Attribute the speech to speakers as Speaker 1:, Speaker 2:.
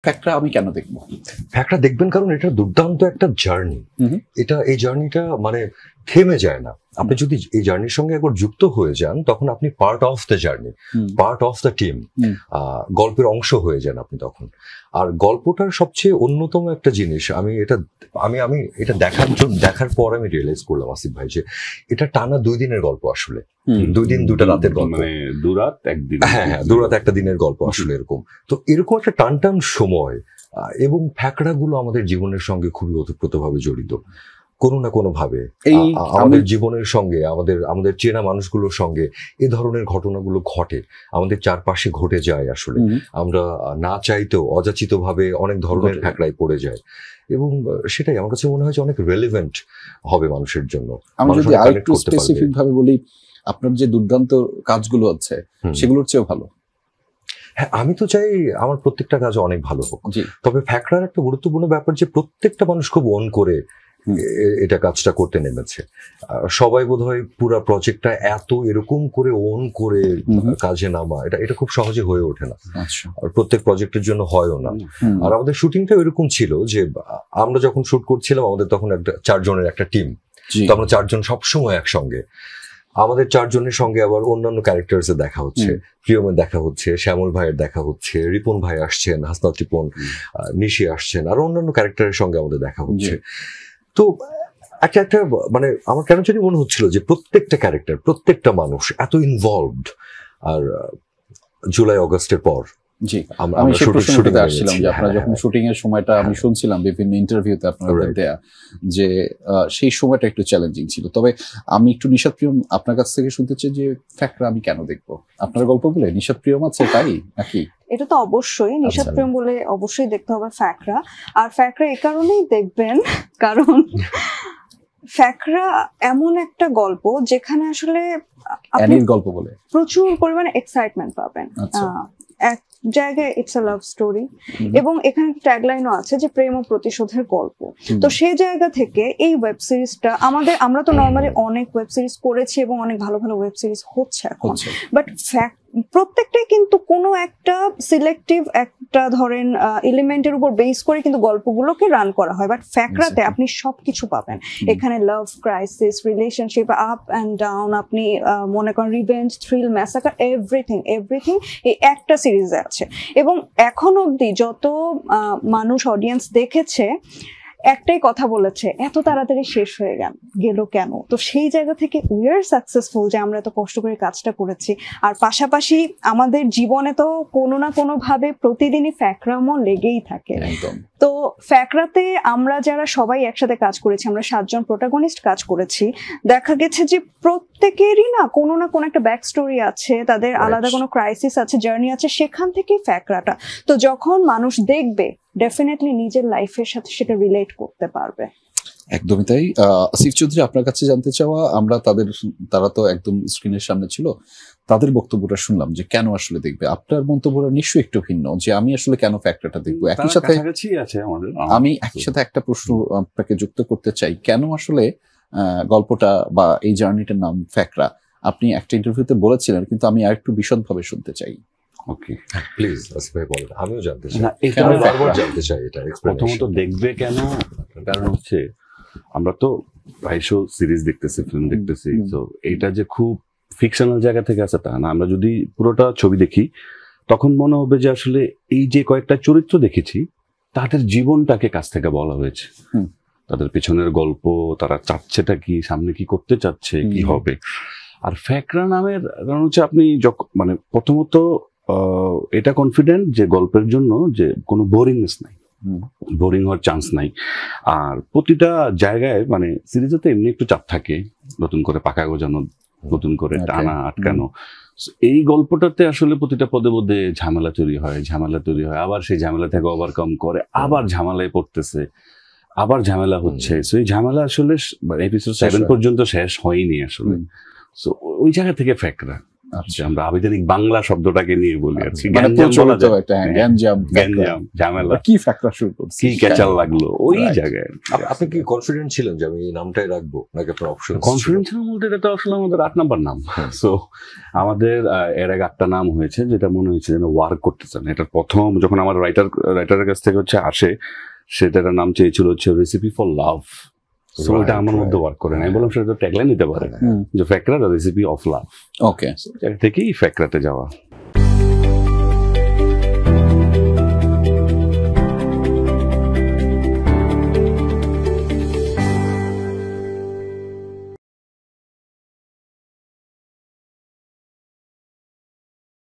Speaker 1: ফ্যাক্টরা আমি কেন দেখবো?
Speaker 2: ফ্যাক্টরা দেখবেন কারণ এটা দুর্দান্ত একটা জার্নি। এই জার্নিটা মানে থেমে যায় না। আপনি যদি এই জার্নির সঙ্গে একবার যুক্ত হয়ে যান তখন আপনি part of the journey, part of the team, গল্পের অংশ হয়ে যান আপনি তখন। আর গল্পটার সবচেয়ে অন্যতম একটা জিনিস আমি এটা দেখার পর আমি রিয়েলাইজ করলাম আসিফ ভাই যে এটা টানা 2 দিনের গল্প আসলে। 2 দিন 2টা রাতের গল্প,
Speaker 3: মানে 2 রাত 1 দিন।
Speaker 2: হ্যাঁ, 2 রাত 1টা দিনের গল্প আসলে এরকম। তো এরকম একটা টান সময় এবং ফ্যাকড়াগুলো আমাদের জীবনের সঙ্গে খুবই ওতপ্রোতভাবে জড়িত কোনো না কোনো ভাবে। আমাদের জীবনের সঙ্গে আমাদের চেনা মানুষগুলোর সঙ্গে এ ধরনের ঘটনাগুলো ঘটে, আমাদের চারপাশে ঘটে যায় আসলে। আমরা না চাইতেও অযাচিত ভাবে অনেক ধরনের ফ্যাকড়ায় পড়ে যায় এবং সেটাই আমার কাছে মনে হয় যে অনেক রেলেভেন্ট হবে মানুষের জন্য।
Speaker 1: আমি যদি আরেকটু স্পেসিফিক ভাবে বলি, আপনার যে দুর্দান্ত কাজগুলো আছে সেগুলোর চেয়েও ভালো।
Speaker 2: হ্যাঁ, আমি তো চাই আমার প্রত্যেকটা কাজ অনেক ভালো হোক। তবে ফ্যাকড়ার একটা গুরুত্বপূর্ণ ব্যাপার যে প্রত্যেকটা মানুষ খুব অন করে এটা কাজটা করতে নেমেছে। সবাই বোধহয় পুরো প্রজেক্টটা এত এরকম করে অন করে কাজে নামা এটা খুব সহজে হয়ে ওঠে না, আর প্রত্যেক প্রজেক্টের জন্য হয়ও না। আর আমাদের শুটিংটা এরকম ছিল যে আমরা যখন শুট করছিলাম আমাদের তখন একটা 4 জনের একটা টিম, তো আমরা 4 জন সবসময় একসঙ্গে। আমাদের 4 জনের সঙ্গে আবার অন্যান্য ক্যারেক্টার্স এর দেখা হচ্ছে, প্রিয়মের দেখা হচ্ছে, শ্যামল ভাইয়ের দেখা হচ্ছে, রিপন ভাই আসছেন, হাসনাত রিপন, নিশি আসছেন, আর অন্যান্য ক্যারেক্টারের সঙ্গে আমাদের দেখা হচ্ছে। তো একটা মানে আমার কেন জানি মনে হচ্ছিল যে প্রত্যেকটা ক্যারেক্টার, প্রত্যেকটা মানুষ এত ইনভলভড। আর জুলাই অগাস্টের পর
Speaker 1: আমি শুটিংতে আসছিলাম যে আপনারা যখন শুটিং এর সময়টা আমি শুনছিলাম বিভিন্ন ইন্টারভিউতে আপনাদের দেয়া যে সেই সময়টা একটু চ্যালেঞ্জিং ছিল। তবে আমি একটু নিশাত প্রিয়ম আপনার কাছ থেকে শুনতে চাই যে ফ্যাকড়া আমি কেন দেখবো? আপনার গল্প বলে নিশাত প্রিয়ম আছে তাই নাকি?
Speaker 4: এটা তো অবশ্যই নিশাত প্রিয়ম বলে অবশ্যই দেখতে হবে ফ্যাকড়া। আর ফ্যাকড়া এই কারণেই দেখবেন কারণ ফ্যাকড়া এমন একটা গল্প যেখানে আসলে আপনি
Speaker 1: গল্প বলে
Speaker 4: প্রচুর পরিমাণে এক্সাইটমেন্ট পাবেন। এক জায়গায় ইটস আ লাভ স্টোরি এবং এখানে ট্যাগলাইনও আছে যে প্রেম ও প্রতিশোধের গল্প। তো সেই জায়গা থেকে এই ওয়েব সিরিজটা আমরা তো নর্মালি অনেক ওয়েব সিরিজ করেছি এবং অনেক ভালো ভালো ওয়েব সিরিজ হচ্ছে এখন, বাট প্রত্যেকটাই কিন্তু কোনো একটা সিলেক্টিভ একটা ধরেন এলিমেন্টের উপর বেস করে কিন্তু গল্পগুলোকে রান করা হয়। বাট ফ্যাকড়াতে আপনি সবকিছু পাবেন এখানে, love, crisis, relationship, up and down, আপনি মনে করেন রিভেঞ্জ, থ্রিল, ম্যাসাকার, এভরিথিং এই একটা সিরিজে আছে। এবং এখন অবধি যত মানুষ অডিয়েন্স দেখেছে একটাই কথা বলেছে, এত তাড়াতাড়ি শেষ হয়ে গেল কেন? তো সেই জায়গা থেকে উই আর সাকসেসফুল যে আমরা এত কষ্ট করে কাজটা করেছি। আর পাশাপাশি আমাদের জীবনে তো কোনো না কোনো ভাবে প্রতিদিনই ফ্যাকড়ামও লেগেই থাকে। তো ফ্যাকড়াতে আমরা যারা সবাই একসাথে কাজ করেছি, আমরা 7 জন প্রোটাগনিস্ট কাজ করেছি, দেখা গেছে যে প্রত্যেকেরই না কোনো একটা ব্যাক স্টোরি আছে, তাদের আলাদা কোনো ক্রাইসিস আছে, জার্নি আছে, সেখান থেকেই ফ্যাকড়াটা। তো যখন মানুষ দেখবে ডেফিনেটলি নিজের লাইফের সাথে সেটা রিলেট করতে পারবে।
Speaker 1: একদমই তাই। আসিফ চৌধুরী, আপনার কাছে জানতে চাওয়া, আমরা তারা তো একদম স্ক্রিনের সামনে ছিল, তাদের বক্তব্যটা শুনলাম যে কেন আসলে দেখবে। আপনার মন্তব্যটা নিশ্চয়ই একটু ভিন্ন যে আমি আসলে কেন ফ্যাক্টরটা দেখবো। একই সাথে আমি একই সাথে একটা প্রশ্ন আপনাকে যুক্ত করতে চাই, কেন আসলে গল্পটা বা এই জার্নিটার নাম ফ্যাকড়া? আপনি একটা ইন্টারভিউতে বলেছিলেন, কিন্তু আমি আরেকটু বিশদভাবে শুনতে চাই।
Speaker 2: ওকে, প্লিজ আসিফ ভাই বলেন, আমিও জানতে চাই।
Speaker 3: না, এটা বারবার জানতে চাই। এটা প্রথমত দেখবে কেন, কারণ হচ্ছে আমরা তো প্রায়শো সিরিজ দেখতেছি, ফিল্ম দেখতেছি, তো এইটা যে খুব ফিকশনাল জায়গা থেকে আসে তা না। আমরা যদি পুরোটা ছবি দেখি তখন মনে হবে যে আসলে এই যে কয়েকটা চরিত্র দেখেছি তাদের জীবনটাকে কাছ থেকে বলা হয়েছে, তাদের পেছনের গল্প, তারা চাচ্ছেটা কি, সামনে কি করতে চাচ্ছে, কি হবে। আর ফ্যাকড়া নামের কারণ হচ্ছে আপনি মানে প্রথমত এটা কনফিডেন্ট যে গল্পের জন্য যে কোনো বোরিংনেস নাই, বোরিং হওয়ার চান্স নাই। আর প্রতিটা জায়গায় মানে সিরিজে তো এমনি একটু চাপ থাকে, নতুন করে পাকা গোজানো, নতুন করে টানা আটকানো। এই গল্পটাতে আসলে প্রতিটা পদে পদে ঝামেলা তৈরি হয়, আবার সেই ঝামেলা থেকে ওভারকাম করে, আবার ঝামেলায় পড়তেছে, আবার ঝামেলা হচ্ছে। সো এই ঝামেলা আসলে এপিসোড 7 পর্যন্ত শেষ হয়নি আসলে। সো ওই জায়গা থেকে ফ্যাকড়া আমরা আবিধানিক বাংলা শব্দটাকে নিয়ে বলি আর কি, ঝামেলা,
Speaker 1: কি ফ্যাক্টর শুরু করছি,
Speaker 3: কি ক্যাচাল লাগলো ওই জায়গায়।
Speaker 2: আপনি কি কনফিডেন্ট ছিলেন যে আমি এই নামটাই রাখবো নাকি আপনার অপশন?
Speaker 3: কনফিডেন্ট ছিলাম বলতে এটা তো আসলে আমাদের 8 নাম্বার নাম। সো আমাদের এর আগে 8টা নাম হয়েছে, যেটা মনে হয়েছে যেন ওয়ার্ক করতেছেন। এটা প্রথম যখন আমার রাইটারের কাছ থেকে আসে, সেটার নাম চেয়েছিল হচ্ছে রেসিপি ফর লাভ। সো এটা আমার মধ্যে ওয়ার্ক করে না। আমি বললাম সেটা তো ট্যাগলাইন নিতে পারে যে ফ্যাকরা দ্য রেসিপি অফ লাভ।
Speaker 1: ওকে,
Speaker 3: থেকেই ফ্যাকরাতে যাওয়া।